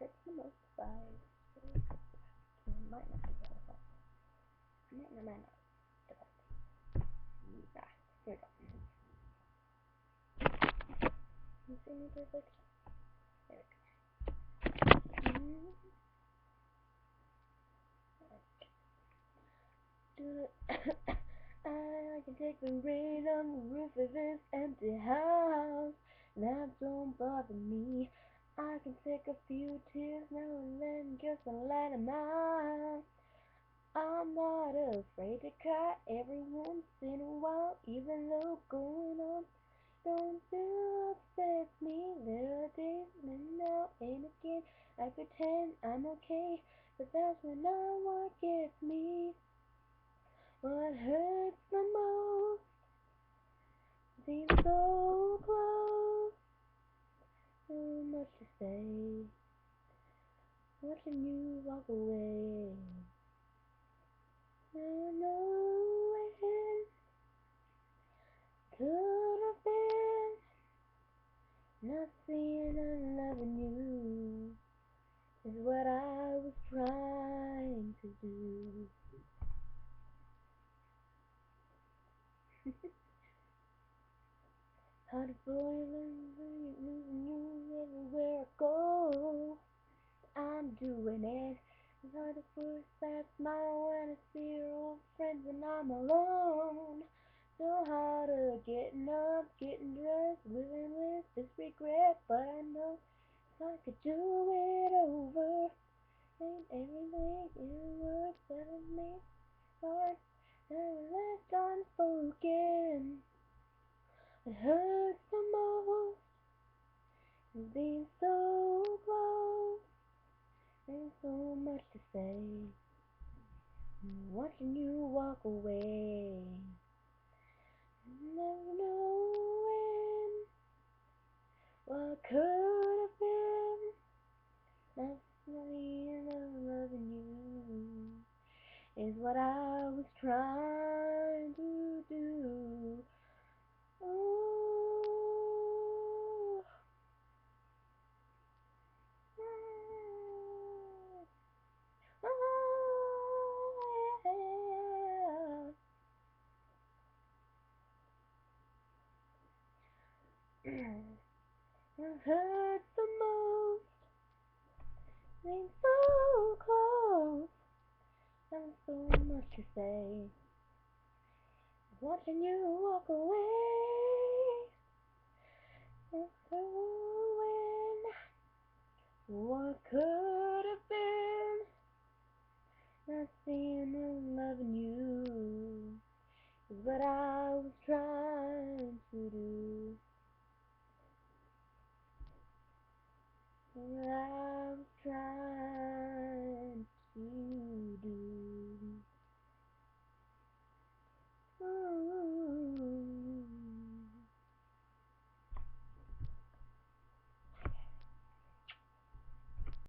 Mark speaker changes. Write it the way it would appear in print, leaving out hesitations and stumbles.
Speaker 1: hurts the most by might not be that effective. Might not. Ah, here we go. You see me perfect? There we go. I can take the rain on the roof of this empty house. That don't bother me. I can take a few tears now and then just to let them out. I'm not afraid to cry every once in a while, even though going on don't feel upsets me. There are days when now and again I pretend I'm okay, but that's when not what gets me. What hurts the most seems so close, so much to say, watching you walk away. Knowing could have been not seeing and loving you is what I was trying to do. Hard to losing you everywhere I go. I'm doing it. It's hard to force that smile when I see your old friends and I'm alone. So hard to getting up, getting dressed, living with this regret, but I know if I could do it over, ain't everything in words telling me, Lord, and left unspoken. It hurts the most, being so close, there's so much to say, watching you walk away, never knowing what could have been. That's the end of loving you is what I was trying to do. Oh, yeah. It hurts the most, being so close, and so much to say. Watching you walk away, and knowing what could have been. Not seeing and loving you is what I